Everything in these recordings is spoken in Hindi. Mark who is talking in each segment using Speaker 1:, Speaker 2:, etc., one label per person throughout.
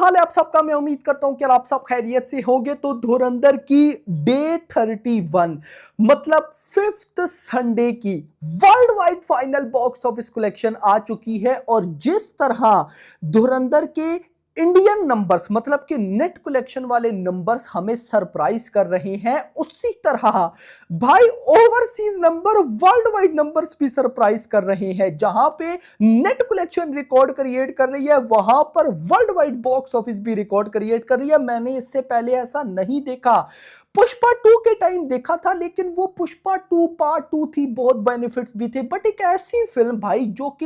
Speaker 1: हाल है आप सबका। मैं उम्मीद करता हूं कि आप सब खैरियत से होंगे। तो धुरंधर की डे 31 मतलब फिफ्थ संडे की worldwide final box office collection आ चुकी है। और जिस तरह धुरंधर के इंडियन नंबर्स मतलब कि नेट कलेक्शन वाले नंबर्स हमें सरप्राइज कर रहे हैं, उसी तरह भाई overseas number world wide numbers भी सरप्राइज कर रहे हैं। जहां पे नेट कलेक्शन रिकॉर्ड क्रिएट कर रही है, वहां पर वर्ल्ड वाइड बॉक्स ऑफिस भी रिकॉर्ड क्रिएट कर रही है। मैंने इससे पहले ऐसा नहीं देखा। पुष्पा 2 के टाइम देखा था, लेकिन वो पुष्पा 2 पार्ट 2 थी, बहुत बेनिफिट्स भी थे। बट एक ऐसी फिल्म भाई जो कि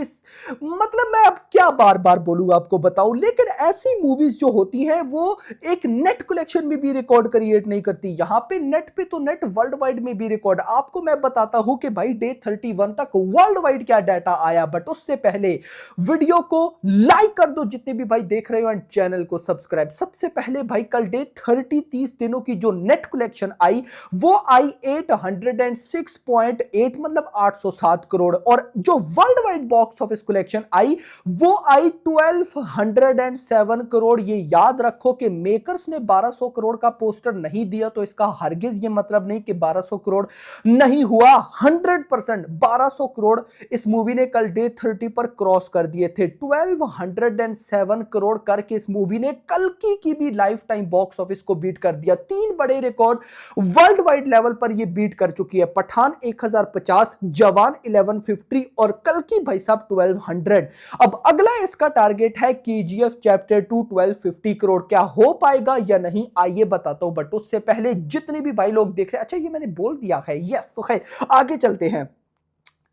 Speaker 1: मतलब मैं अब क्या बार बार बोलूं आपको बताऊं, लेकिन ऐसी मूवीज जो होती हैं वो एक नेट कलेक्शन में भी रिकॉर्ड क्रिएट नहीं करती। यहां पे नेट पे तो नेट वर्ल्ड वाइड में भी रिकॉर्ड। आपको मैं बताता हूं कि भाई डे 31 तक वर्ल्ड वाइड क्या डाटा आया। बट उससे पहले वीडियो को लाइक कर दो जितने भी भाई देख रहे हो, एंड चैनल को सब्सक्राइब। सबसे पहले भाई कल डे 30 दिनों की जो नेट कलेक्शन आई वो आई 806.8 मतलब 807 करोड़। और जो worldwide box office collection आई वो आई 1207 करोड़। ये याद रखो कि मेकर्स ने 1200 करोड़ का पोस्टर नहीं दिया, तो इसका हरगिज ये मतलब नहीं कि 1200 करोड़ नहीं हुआ। 100% 1200 करोड़ इस मूवी ने कल डे 30 पर क्रॉस कर दिए थे। 1207 करोड़ करके इस मूवी ने कल्कि की भी लाइफ टाइम बॉक्स ऑफिस को बीट कर दिया। 3 बड़े रिकॉर्ड वर्ल्ड वाइड लेवल पर ये बीट कर चुकी है। पठान 1050, जवान 1150 और कल्कि भाई साहब 1200। अब अगला इसका टारगेट है केजीएफ चैप्टर 2 1250 करोड़। क्या हो पाएगा या नहीं आइए बताता हूं। बट उससे पहले जितने भी भाई लोग देख रहे हैं, अच्छा ये मैंने बोल दिया है, यस, तो खैर आगे चलते हैं।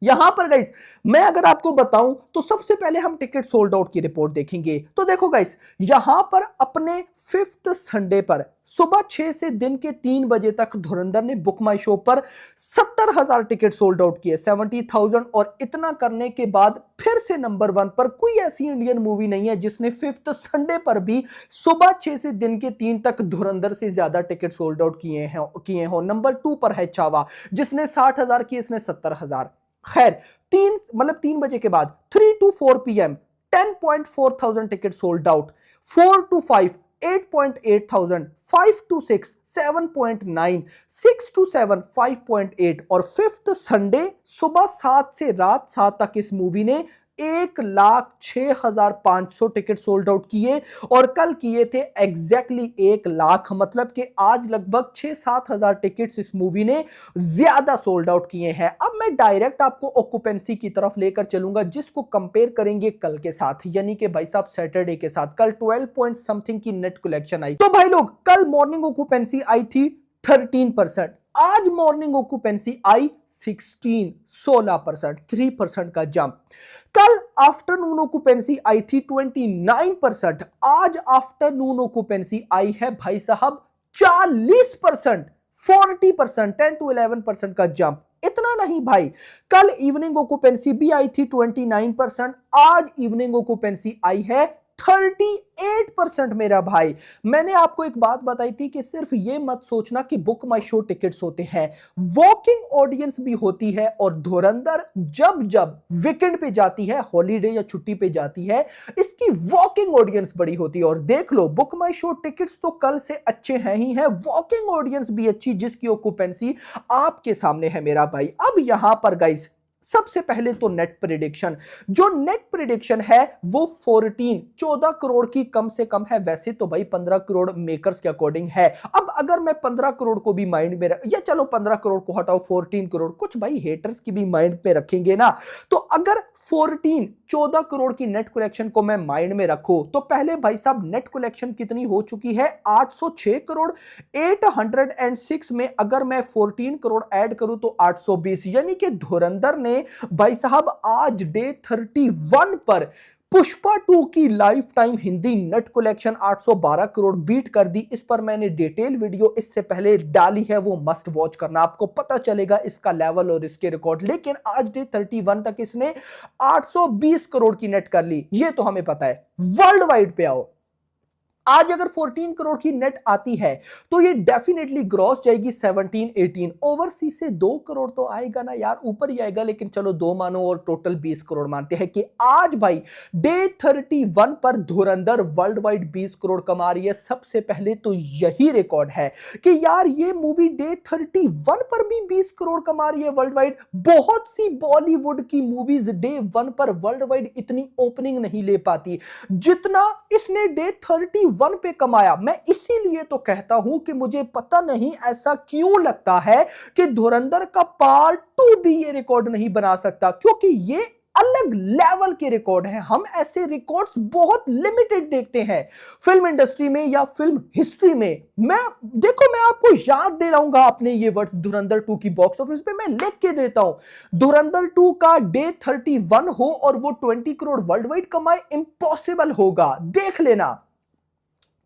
Speaker 1: यहां पर गाइस मैं अगर आपको बताऊं तो सबसे पहले हम टिकट सोल्ड आउट की रिपोर्ट देखेंगे। तो देखो गाइस, यहां पर अपने फिफ्थ संडे पर सुबह 6 से दिन के 3 बजे तक धुरंधर ने बुक माई शो पर 70,000 टिकट सोल्ड आउट किए, 70,000। और इतना करने के बाद फिर से नंबर 1 पर कोई ऐसी इंडियन मूवी नहीं है जिसने फिफ्थ संडे पर भी सुबह 6 से दिन के 3 तक धुरंधर से ज्यादा टिकट सोल्ड आउट किए हो। नंबर 2 पर है छावा जिसने 60,000 किए, इसने 70,000। खैर 3 बजे के बाद 3 to 4 PM 10.4 thousand ticket sold out. 4 to 5 8.8 thousand, 5 to 6 7.9, 6 to 7 5.8। और फिफ्थ संडे सुबह 7 से रात 7 तक इस मूवी ने 1,06,500 टिकट सोल्ड आउट किए। और कल किए थे एग्जैक्टली 1,00,000, मतलब कि आज लगभग 6-7 हजार टिकट्स इस मूवी ने ज्यादा सोल्ड आउट किए हैं। अब मैं डायरेक्ट आपको ऑक्यूपेंसी की तरफ लेकर चलूंगा, जिसको कंपेयर करेंगे कल के साथ, यानी कि भाई साहब सैटरडे के साथ। कल 12 पॉइंट समथिंग की नेट कलेक्शन आई। तो भाई लोग कल मॉर्निंग ऑक्यूपेंसी आई थी 13%, आज मॉर्निंग ऑक्यूपेंसी आई 16%, 3% का जंप। कल आफ्टरनून ऑक्यूपेंसी आई थी 29%, आज आफ्टरनून ऑक्यूपेंसी आई है भाई साहब 40%, 40%, 10 to 11% का जंप। इतना नहीं भाई, कल इवनिंग ऑक्यूपेंसी भी आई थी 29%, आज इवनिंग ऑक्यूपेंसी आई है 38% मेरा भाई। मैंने आपको एक बात बताई थी कि सिर्फ ये मत सोचना कि बुक माई शो टिकट्स होते हैं, वॉकिंग ऑडियंस भी होती है। और धुरंधर जब जब वीकेंड पे जाती है, हॉलीडे या छुट्टी पे जाती है, इसकी वॉकिंग ऑडियंस बड़ी होती है। और देख लो बुक माई शो टिकट्स तो कल से अच्छे हैं ही हैं, वॉकिंग ऑडियंस भी अच्छी, जिसकी ऑक्यूपेंसी आपके सामने है मेरा भाई। अब यहां पर गाइस सबसे पहले तो नेट प्रेडिक्शन, जो नेट प्रेडिक्शन है वो 14 करोड़ की कम से कम है। वैसे तो भाई 15 करोड़ मेकर्स के अकॉर्डिंग है। अब अगर मैं 15 करोड़ को भी माइंड में या चलो 15 करोड़ को हटाओ, 14 करोड़, कुछ भाई हेटर्स की भी माइंड में रखेंगे ना, तो अगर 14 करोड़ की नेट कलेक्शन को मैं माइंड में रखूं, तो पहले भाई साहब नेट कलेक्शन कितनी हो चुकी है, 806 करोड़। 806 में अगर मैं 14 करोड़ ऐड करूं तो 820, यानी कि धुरंधर ने भाई साहब आज डे 31 पर पुष्पा 2 की life time Hindi net collection 812 crore beat कर दी। इस पर मैंने डिटेल वीडियो इससे पहले डाली है, वो मस्ट वॉच करना, आपको पता चलेगा इसका लेवल और इसके रिकॉर्ड। लेकिन आज डे 31 तक इसने 820 करोड़ की नेट कर ली, ये तो हमें पता है। वर्ल्ड वाइड पे आओ, आज अगर 14 करोड़ की नेट आती है तो ये डेफिनेटली ग्रॉस जाएगी 17 18। ओवरसीज से 2 करोड़ तो आएगा ना यार, ऊपर ही आएगा, लेकिन चलो 2 मानो और टोटल 20 करोड़ मानते हैं कि आज भाई डे 31 पर धुरंधर वर्ल्ड वाइड 20 करोड़ कमा रही है। सबसे पहले तो यही रिकॉर्ड है कि यार ये मूवी डे 31 पर भी 20 करोड़ कमा रही है वर्ल्ड वाइड। बहुत सी बॉलीवुड की मूवीज डे 1 पर वर्ल्ड वाइड इतनी ओपनिंग नहीं ले पाती जितना इसने डे 31 पे कमाया। मैं इसीलिए तो कहता हूं कि मुझे पता नहीं ऐसा क्यों लगता है कि धुरंधर का पार्ट 2 भी ये रिकॉर्ड नहीं बना सकता, क्योंकि ये अलग लेवल के रिकॉर्ड हैं। हम ऐसे रिकॉर्ड्स बहुत लिमिटेड देखते हैं फिल्म इंडस्ट्री में या फिल्म हिस्ट्री में। मैं आपको याद दिलाऊंगा अपने ये वर्ड्स धुरंधर 2 की बॉक्स ऑफिस पे, मैं लिख के देता हूं। धुरंधर 2 का डे 31 हो और वो 20 करोड़ वर्ल्ड वाइड कमाए, इम्पॉसिबल होगा, देख लेना।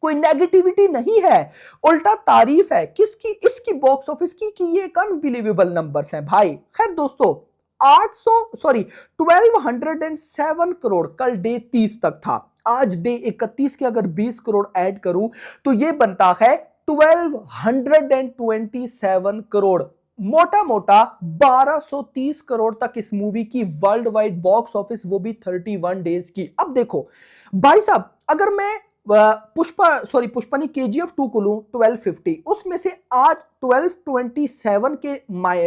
Speaker 1: कोई नेगेटिविटी नहीं है, उल्टा तारीफ है किसकी, इसकी बॉक्स ऑफिस की, कि ये एक अनबिलीवेबल नंबर्स हैं भाई। खैर दोस्तों 1207 करोड़ कल डे 30 तक था। आज डे 31 के अगर 20 करोड़ ऐड करूं तो ये बनता है 1227 करोड़। मोटा मोटा 1230 करोड़ तक इस मूवी की वर्ल्ड वाइड बॉक्स ऑफिस, वो भी 31 डेज की। अब देखो भाई साहब, अगर मैं पुष्पा नहीं KGF 2 को लूं 1250, उसमें से आज 1227 के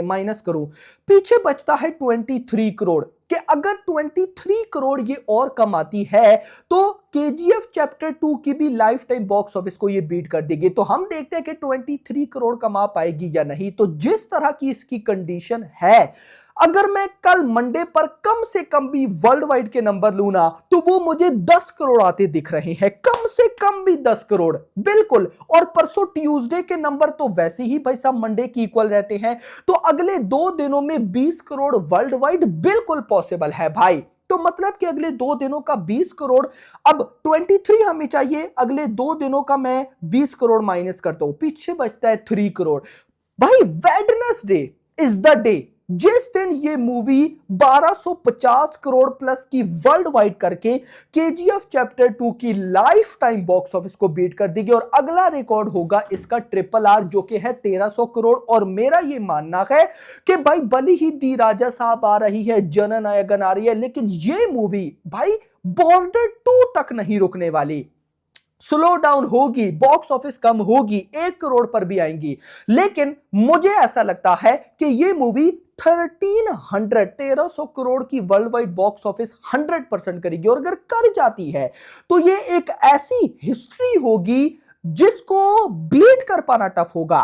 Speaker 1: माइनस करूं, पीछे बचता है 23 करोड़। कि अगर 23 करोड़ ये और कमाती है तो KGF चैप्टर 2 की भी लाइफ टाइम बॉक्स ऑफिस को ये बीट कर देगी। तो हम देखते हैं कि 23 करोड़ कमा पाएगी या नहीं। तो जिस तरह की इसकी कंडीशन है, अगर मैं कल मंडे पर कम से कम भी वर्ल्ड वाइड के नंबर लूं ना, तो वो मुझे 10 करोड़ आते दिख रहे हैं, कम से कम भी 10 करोड़ बिल्कुल। और परसों ट्यूसडे के नंबर तो वैसे ही भाई साहब मंडे की इक्वल रहते हैं, तो अगले 2 दिनों में 20 करोड़ वर्ल्ड वाइड बिल्कुल पॉसिबल है भाई। तो मतलब कि अगले 2 दिनों का 20 करोड़, अब 23 हमें चाहिए, अगले 2 दिनों का मैं 20 करोड़ माइनस करता हूं, पीछे बचता है 3 करोड़। भाई वेडनेसडे इज द डे जिस दिन ये मूवी 1250 करोड़ प्लस की वर्ल्ड वाइड करके KGF चैप्टर 2 की लाइफ टाइम बॉक्स ऑफिस को बीट कर देगी। और अगला रिकॉर्ड होगा इसका RRR, जो कि है 1300 करोड़। और मेरा ये मानना है कि भाई भले ही दी राजा साहब आ रही है, जननायकन आ रही है, लेकिन ये मूवी भाई बॉर्डर 2 तक नहीं रुकने वाली। स्लो डाउन होगी, बॉक्स ऑफिस कम होगी, 1 करोड़ पर भी आएंगी, लेकिन मुझे ऐसा लगता है कि ये मूवी 1300 करोड़ की वर्ल्ड वाइड बॉक्स ऑफिस 100% करेगी। और अगर कर जाती है तो ये एक ऐसी हिस्ट्री होगी जिसको बीट कर पाना टफ होगा।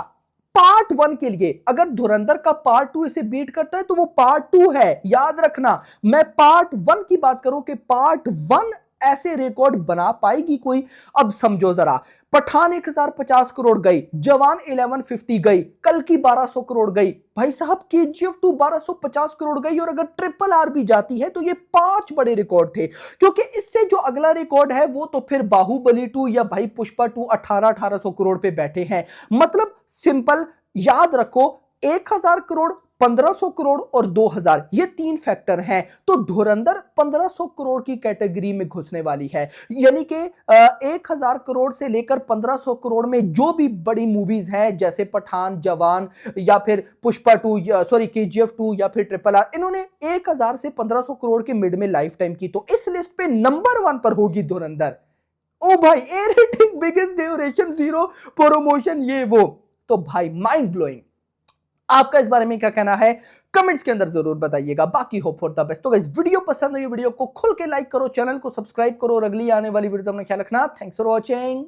Speaker 1: पार्ट 1 के लिए अगर धुरंधर का पार्ट 2 इसे बीट करता है तो वो पार्ट 2 है, याद रखना। मैं पार्ट 1 की बात करूं कि पार्ट 1 ऐसे रिकॉर्ड बना पाएगी कोई। अब समझो जरा, पठान 1050 करोड़ गई, जवान 1150 गई, कल की 1200 करोड़ गई, भाई साहब KGF 2 1250 करोड़ गई। और अगर RRR भी जाती है तो ये 5 बड़े रिकॉर्ड थे, क्योंकि इससे जो अगला रिकॉर्ड है वो तो फिर बाहुबली 2 या भाई पुष्पा 2 1800 करोड़ पे बैठे हैं। मतलब सिंपल याद रखो, 1000 करोड़, 1500 करोड़ और 2000, ये 3 फैक्टर हैं। तो धुरंधर 1500 करोड़ की कैटेगरी में घुसने वाली है। यानी कि 1000 करोड़ से लेकर 1500 करोड़ में जो भी बड़ी मूवीज हैं, जैसे पठान, जवान या फिर पुष्पा 2 KGF 2 या फिर RRR, इन्होंने 1000 से 1500 करोड़ के मिड में लाइफ टाइम की। तो इस लिस्ट पे नंबर 1 पर होगी धुरंधर। ओ भाई, A rating, biggest duration, 0 promotion, ये वो। तो भाई माइंड ब्लोइंग। आपका इस बारे में क्या कहना है कमेंट्स के अंदर जरूर बताइएगा। बाकी होप फॉर द बेस्ट। तो गाइस, वीडियो पसंद है, वीडियो को खुल के लाइक करो, चैनल को सब्सक्राइब करो और अगली आने वाली वीडियो में ख्याल रखना। Thanks for watching.